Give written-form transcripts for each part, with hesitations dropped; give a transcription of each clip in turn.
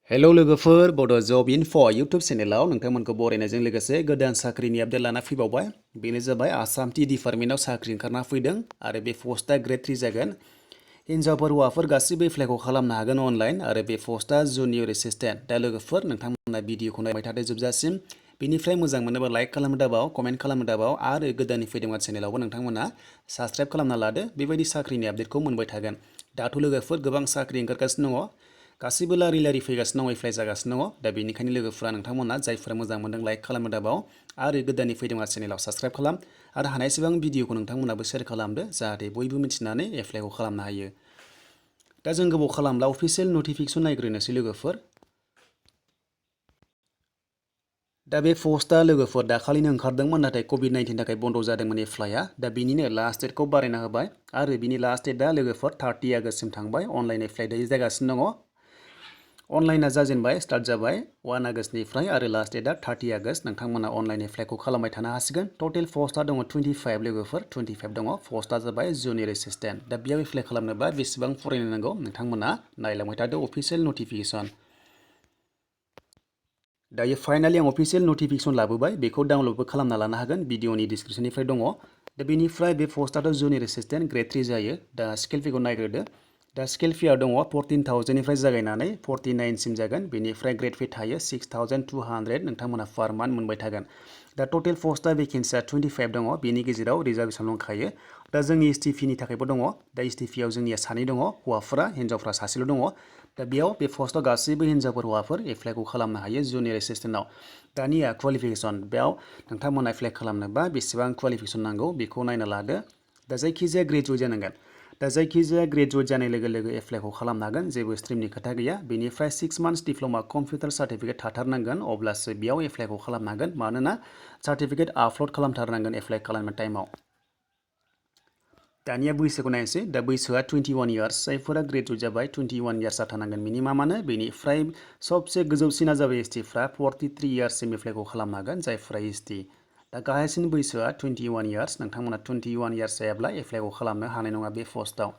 Hello लोगोफोर बड' जब info YouTube चेनेलाव नोंथांमोनखौ बरायनायजों लोगोसे गोदान साख्रिनि आपडेट लाना फैबावबाय। बेनो जाबाय आसाम टि डिपार्टमेन्टआव साख्रि ओंखारना फैदों आरो बे पस्टआ ग्रेड 3 जागोन। हिनजावफोर हौवाफोर गासिबो एप्लाइखौ खालामनो हागोन अनलाइन आरो बे पस्टआ जुनियर एसिस्टेन्ट। दा लोगोफोर नोंथांमोना भिडिअखौ नायबाय थादो जोबजासिम। बेनिफ्राय मोजां मोनोबा लाइक खालामनो दाबाव, कमेन्ट खालामनो दाबाव आरो गोदाननि फैदोंबा चेनेलावबो नोंथांमोना साबस्क्राइब खालामना लादो। बेबायदि साख्रिनि आपडेटखौ मोनबाय थागोन। दाथ' लोगोफोर गोबां साख्रि ओंखारगासिनो दङ। गासिबो लारि लारि फैगासिनो दङ, एप्लाइ जागासिनो दङ। दा बेनिखायनो लोगोफोरा नोंथांमोना जायफोरा मोजां मोनदों लाइक खालामनो दाबाव आरो गोदाननि फैदोंबा चेनेलाव साबस्क्राइब खालाम आरो हानायसेबां भिडिअखौ नोंथांमोनाबो शेयार खालामदो जाहाथे बयबो मिथिनानै एप्लाइखौ खालामनो हायो। दा जों गोबाव खालामला अफिसियेल नटिफिकेसन नायग्रोनोसै लोगोफोर। दा बे पस्टआ लोगोफोर दाखालिनो ओंखारदोंमोन नाथाय कभिड-19 थाखाय बन्द जादोंमोन एप्लाइआ। दा बिनिनो लास्ट डेटखौ बारायना होबाय आरो बिनि लास्ट डेटआ लोगोफोर 30 आगष्टसिम थांबाय। अनलाइन एप्लाइ दायो जागासिनो दङ। अनलाइना जाजेनबाय, स्टार्ट जाबाय 1 आगष्टनिफ्राय आरो लास्ट डेटआ 30 आगष्ट। नोंथांमोना अनलाइन एप्लाइखौ खालामबाय थानो हासिगोन। टटेल पस्टआ दङ 25 लोगोफोर, 25 दङ। पस्टआ जाबाय जुनियर एसिस्टेन्ट। दा बेयाव एप्लाइ खालामनोबा बेसेबां फरायनो नांगौ नोंथांमोना नायलांबाय थादो अफिसियेल नटिफिकेसन। दायो फाइनालि आं अफिसियेल नटिफिकेसन लाबोबाय, बेखौ डाउनलडबो खालामना लानो हागोन, भिडिअनि डिसक्रिपसननिफ्राय दङ। दा बेनिफ्राय बे पस्टआथ' जुनियर एसिस्टेन्ट ग्रेड 3 जायो। दा स्केल फिखौ नायग्रोदो। दा स्केल फिआ दङ 14,000निफ्राय जागायनानै 49सिम जागोन। बेनिफ्राय ग्रेड फि थायो 6,200 नोंथांमोना पार मान्थ मोनबाय थागोन। दा टटेल पस्टआ भेकेन्सिया 25 दङ। बेनि गेजेराव रिजार्भेसन दंखायो। दा जोंनि एसटिपिनि थाखायबो दङ। दा एसटिपिआव जोंनिया 2 दङ, हौवाफोरा, हिन्जावफ्रा सासेल' दङ। दा बेयाव बे पस्टआव गासैबो हिन्जावफोर हौवाफोर एप्लाइखौ खालामनो हायो जुनियर एसिस्टेन्टआव। दानिया क्वालिफिकेसन, बेयाव नोंथांमोना एप्लाइ खालामनोबा बेसेबां क्वालिफिकेसन नांगौ बेखौ नायना लादो। दा जायखिजाया ग्रेजुवेट जानांगोन। दा जायखिजाया ग्रेजुवेट जानाय लोगो लोगो एप्लाइखौ खालामनो हागोन, जेबो स्ट्रिमनि खोथा गैया। बेनिफ्राय 6 मान्थ्स डिप्ल'मा कम्पिउटार सार्टिफिकेट थाथारनांगोन, अब्लासो बेयाव एप्लाइखौ खालामनो हागोन। मानोना सार्टिफिकेट आपल'ड खालामथारनांगोन एप्लाइ खालामनाय टाइमाव। दानिया बैसोखौ नायनोसै। दा बैसोआ 21 इयार्स, जायफोरा ग्रेजुवेट जाबाय 21 इयार्स जाथारनांगोन मिनिमामानो। बेनिफ्राय सबसे गोजौसिना जाबाय एसटिफ्रा 43 इयार्ससिम एप्लाइखौ खालामनो हागोन, जायफोरा एसटि। दा गाहायसिन बैसोआ 21 इयार्स। नोंथांमोना 21 इयार्स जायाब्ला एप्लाइखौ खालामनो हानाय नङा बे पस्टआव।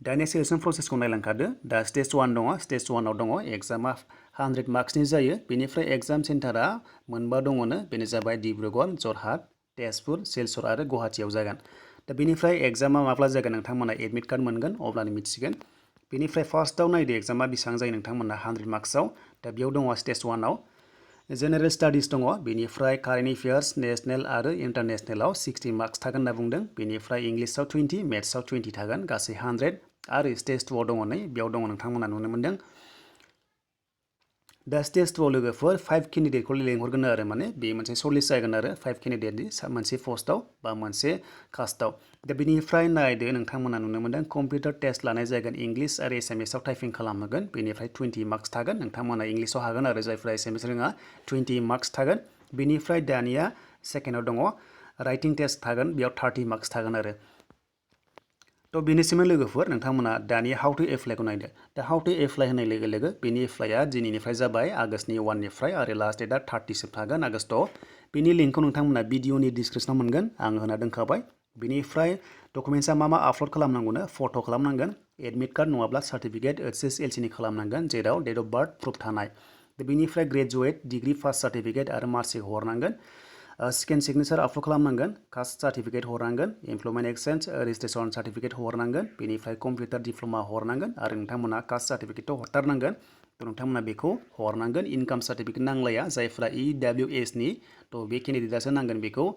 दानिया सिलेक्सन प्रसेसखौ नायलांखादो। दा स्टेज 1 दङ। स्टेज 1आव दङ एग्जामा 100 मार्क्सनि जायो। बेनिफ्राय एग्जाम सेन्टारा मोनबा दङनो, बेनो जाबाय डिब्रुगड़, जरहाट, तेजपुर, सिलचर आरो गुवाहाटीआव जागोन। दा बेनिफ्राय एग्जामा माब्ला जागोन नोंथांमोना एडमिट कार्ड मोनगोन अब्लानो मिथिगोन। बेनिफ्राय फार्स्टआव नायदो एग्जामा बेसेबां जायो नोंथांमोना 100 मार्क्सआव। दा बेयाव दङ स्टेज 1आव जेनेरेल स्टाडिस दङ। बेनिफ्राय कारेन्ट एफेयार्स, नेसनेल आरो इन्टारनेसनेलाव 60 मार्क्स थागोन होनना बुंदों। बेनिफ्राय इंलिसाव 20, मेथ्सआव 20 थागोन, गासै 100। आरो स्टेज 2आव दङ नै, बेयाव दङ नोंथांमोना नुनो मोन्दों। दा स्टेज 2आव लोगोफोर 5 केन्डिडेटखौ लेंहरगोन आरो, माने बे मोनसे सर्टलिस्ट जागोन आरो 5 केन्डिडेटनि मोनसे पस्टआव बा मोनसे कास्टआव। दा बेनिफ्राय नायदो नोंथांमोना नुनो मोन्दों कम्पिउटार टेस्ट लानाय जागोन, इंलिस आरो एसामिसाव टाइपिं खालामहोगोन। बेनिफ्राय 20 मार्क्स थागोन। नोंथांमोना इंलिसाव हागोन आरो जायफ्रा एसामिस रोङा 20 मार्क्स थागोन। बेनिफ्राय दानिया सेकेन्डआव दङ राइटिं टेस्ट थागोन, बेयाव 30 मार्क्स थागोन आरो। थ' बेनिसिमनो लोगोफोर नोंथांमोना दानि हाउ टु एप्लाइखौ नायदो। दा हाउ टु एप्लाइ होनाय लोगो लोगो बेनि एप्लाइआ दिनैनिफ्राय जाबाय आगष्टनि 1निफ्राय आरो लास्ट डेटआ 30सिम थागोन आगष्टआव। बेनि लिंकखौ नोंथांमोना भिडिअनि डिसक्रिपसनाव मोनगोन, आं होना दोनखाबाय। बेनिफ्राय डकुमेन्टसा मा आपल'ड खालामनांगौनो, फट' खालामनांगोन, एडमिट कार्ड नङाब्ला सार्टिफिकेट HSLCनि खालामनांगोन, जेराव डेट अफ बार्थ प्रुफ थानाय। बेनिफ्राय ग्रेजुवेट डिग्री पास सार्टिफिकेट आरो मार्कशिट हरनांगोन। स्केन सिगनेचार आपल'ड खालामनांगोन, कास्ट सार्टिफिकेट हरनांगोन, एमप्लयमेन्ट एक्सचेन्ज रेजिस्ट्रेसन सार्टिफिकेट हरनांगोन, बेनिफ्राय कम्पिउटार डिप्ल'मा हरनांगोन आरो नोंथांमोना कास्ट सार्टिफिकेटथ' हरथारनांगोन। थ' नोंथांमोना बेखौ हरनांगोन। इनकाम सार्टिफिकेट नांलाया, जायफ्रा EWSनि थ' बे केन्डिडेटआसो नांगोन बेखौ।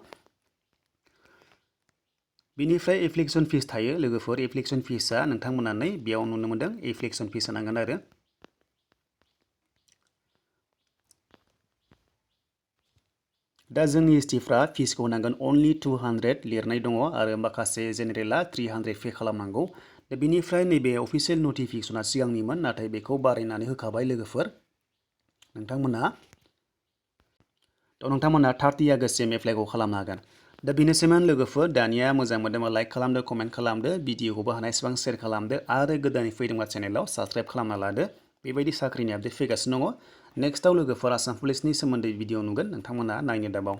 बेनिफ्राय एप्लिकेसन फिस थायो लोगोफोर। एप्लिकेसन फिसआ नोंथांमोना नै बेयाव नुनो मोन्दों, एप्लिकेसन फिस होनांगोन आरो। दा जोंनि एसटिफ्रा फिसखौ होनांगोन अनलि 200 लिरनाय दङ आरो माखासे जेनेरेला 300 पे खालामनांगौ। दा बेनिफ्राय नैबे अफिसियेल नटिफिकेसना सिगांनिमोन, नाथाय बेखौ बारायनानै होखाबाय लोगोफोर। नोंथांमोना 30 आगष्टसिम एप्लाइखौ खालामनो हागोन। दा बेनोसैमोन लोगोफोर। दानिया मोजां मोनदोंबा लाइक खालामदो, कमेन्ट खालामदो, भिडिअखौबो हानायसेबां शेयार खालामदो आरो गोदानै फैदोंबा चेनेलाव साबस्क्राइब खालामना लादो। बेबायदि साख्रिनि आपडेट फैगासिनो दङ। नेक्स्टआव लोगोफोर आसाम पुलिसनि सोमोन्दै भिडिअ नुगोन, नोंथांमोना नायनो दाबाव।